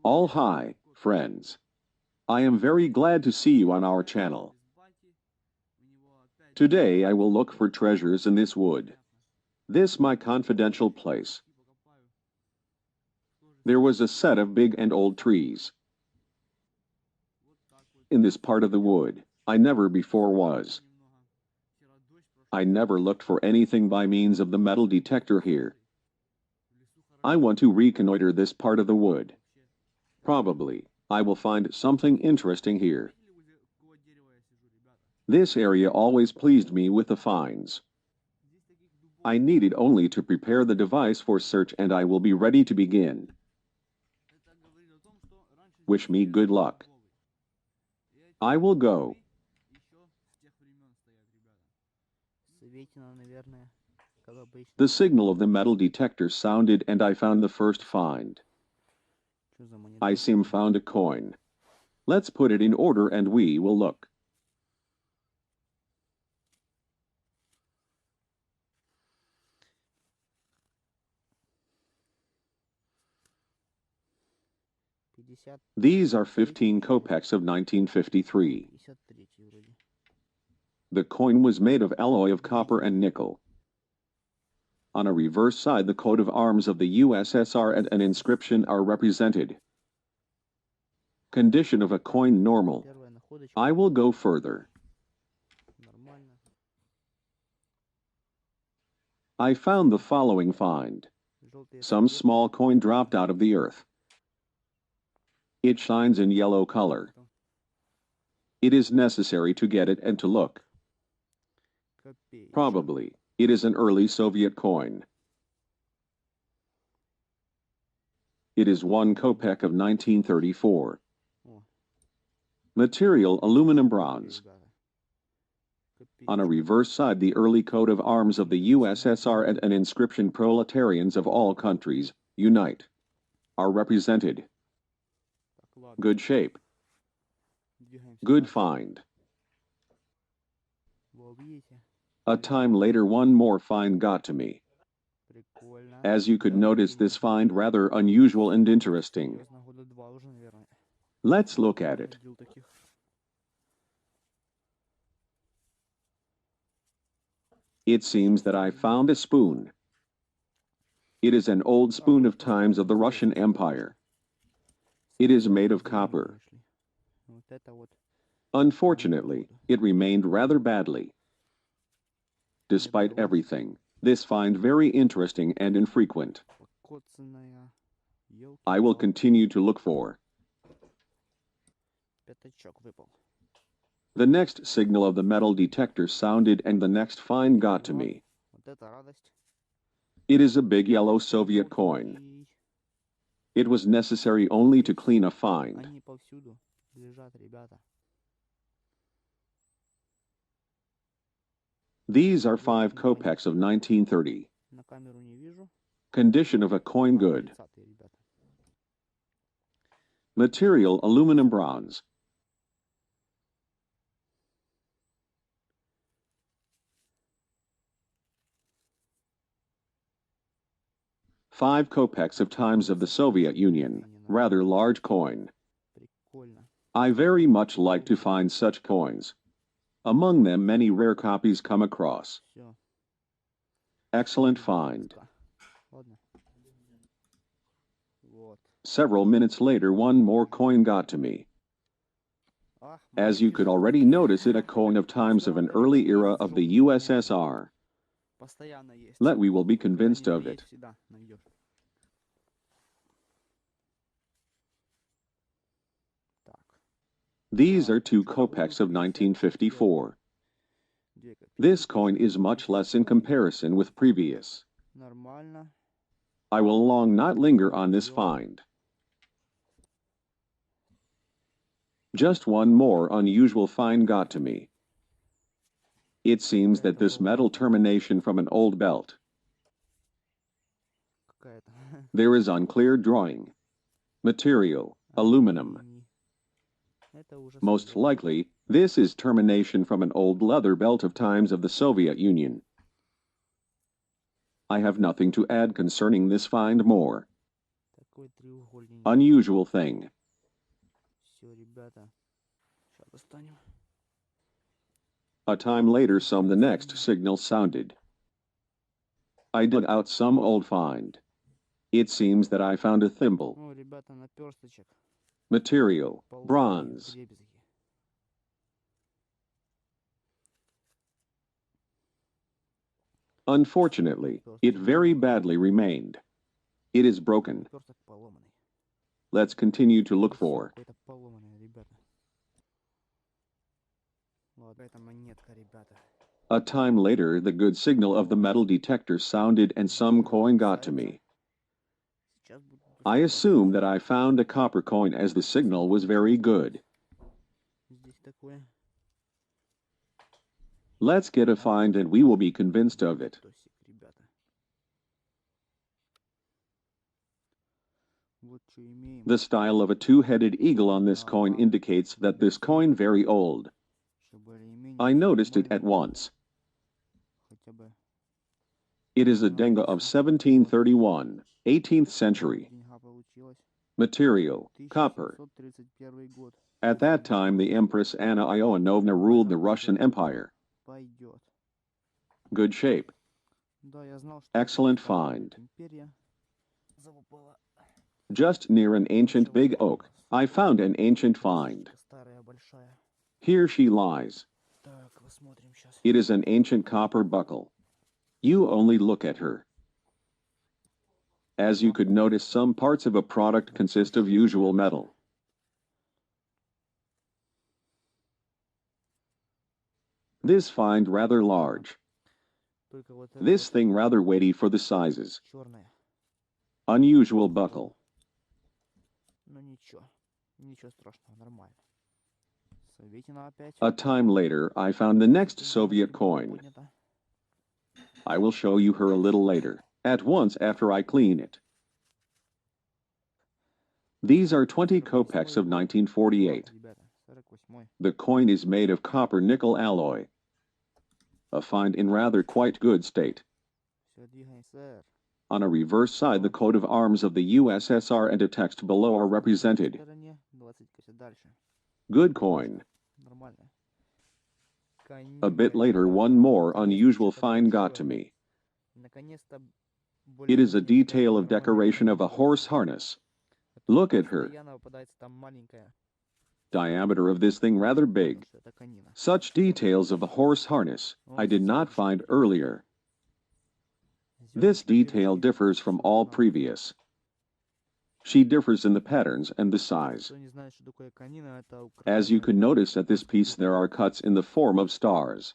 All hi, friends. I am very glad to see you on our channel. Today I will look for treasures in this wood. This my confidential place. There was a set of big and old trees. In this part of the wood, I never before was. I never looked for anything by means of the metal detector here. I want to reconnoiter this part of the wood. Probably, I will find something interesting here. This area always pleased me with the finds. I needed only to prepare the device for search and I will be ready to begin. Wish me good luck. I will go. The signal of the metal detector sounded and I found the first find. I found a coin. Let's put it in order and we will look. These are 15 kopecks of 1953. The coin was made of alloy of copper and nickel. On a reverse side, the coat of arms of the USSR and an inscription are represented. Condition of a coin normal. I will go further. I found the following find. Some small coin dropped out of the earth. It shines in yellow color. It is necessary to get it and to look. Probably, it is an early Soviet coin. It is 1 kopek of 1934. Material aluminum bronze. On a reverse side, the early coat of arms of the USSR and an inscription proletarians of all countries, unite, are represented. Good shape. Good find. A time later, one more find got to me. As you could notice, this find rather unusual and interesting. Let's look at it. It seems that I found a spoon. It is an old spoon of times of the Russian Empire. It is made of copper. Unfortunately, it remained rather badly. Despite everything, this find very interesting and infrequent. I will continue to look for. The next signal of the metal detector sounded and the next find got to me. It is a big yellow Soviet coin. It was necessary only to clean a find. These are 5 kopecks of 1930. Condition of a coin good. Material aluminum bronze. Five kopecks of times of the Soviet Union, rather large coin. I very much like to find such coins. Among them many rare copies come across. Excellent find. Several minutes later, one more coin got to me. As you could already notice it, a coin of times of an early era of the USSR. We will be convinced of it. These are 2 kopecks of 1954. This coin is much less in comparison with previous. I will long not linger on this find. Just one more unusual find got to me. It seems that this metal termination from an old belt. There is unclear drawing. Material, aluminum. Most likely, this is termination from an old leather belt of times of the Soviet Union. I have nothing to add concerning this find more. такой треугольник. Unusual thing. Все, ребята. Сейчас достанем. A time later the next signal sounded. I dug out some old find. It seems that I found a thimble. О, ребята, наперсточек. Material, Ползкие bronze. вдребезги. Unfortunately, it very badly remained. It is broken. Наперсток поломанный. Let's continue to look Всё for. какое-то поломанное, ребята. Ладно, это монетка, ребята. A time later, the good signal of the metal detector sounded and some coin got to me. Сейчас буду I доставать. assumed that I found a copper coin as the signal was very good. Здесь такое. Let's get a find and we will be convinced of it. Тосик, ребята. Вот что имеем. The style of a two-headed eagle on this coin indicates that this coin very old. Всё более-менее, I всё noticed it нормально. at once. Хотя бы It is a denga of 1731, 18th century. деньга получилось. Material, copper. 1731 год. At that time, the Empress Anna Ioannovna ruled the Russian Empire. Пойдет. Good shape. Да, я знал, что Excellent это такая find. империя. Залупала. Just near an ancient big oak, I found an ancient find. Старая, большая. Here she lies. Так, посмотрим сейчас. It is an ancient copper buckle. You only look at her. As you could notice, some parts of a product consist of usual metal. This find rather large. Только вот это This вот thing rather weighty for the sizes. чёрное. Unusual buckle. Ну ничего. Ничего страшного, нормально. Советина опять. A time later, I found the next Soviet coin. Поднята. I will show you her a little later, at once after I clean it. These are 20 kopecks of 1948. Ребята, 48-й. The coin is made of copper-nickel alloy. A find in rather quite good state. Всё, двигаем, сэр. On a reverse side, the coat of arms of the USSR and a text below are represented. Стороне 20, дальше. Good coin. Нормально. A bit later, one more unusual find got to me. Наконец-то It is a более-менее detail of нормальная decoration of a horse harness. Look at her. Постоянно попадается там маленькая. Diameter of this thing rather big. Потому что это конина. Such details of a horse harness I did not find earlier. This detail differs from all previous. She differs in the patterns and the size. Кто не знает, что такое конина, это As you can notice at this piece, there are cuts in the form of stars.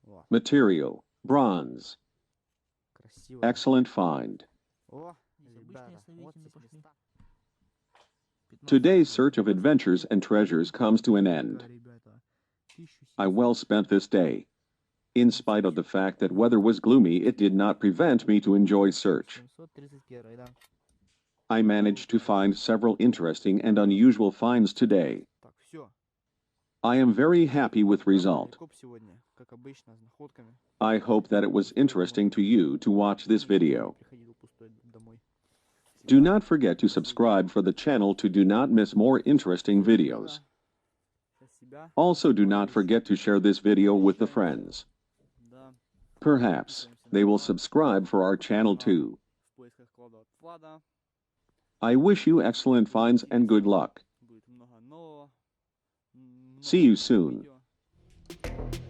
О, Material, bronze. красиво. Excellent find. О, ребята, вот тебе ста. Today's search of adventures and treasures comes to an end. Ребята, I well spent this day. In spite of the fact that weather was gloomy, it did not prevent me to enjoy search. 731, да. I managed to find several interesting and unusual finds today. Так, все. I am very happy with result. Коп сегодня, как обычно, с находками. I hope that it was interesting to you to watch this video. Приходил пустой домой. Do not forget to subscribe for the channel to do not miss more interesting videos. Себя. Also, do not forget to share this video with the friends. Да. Perhaps they will subscribe for our channel too. В поисках клада. I wish you excellent finds and good luck. Будет много нового. See you soon. Видео.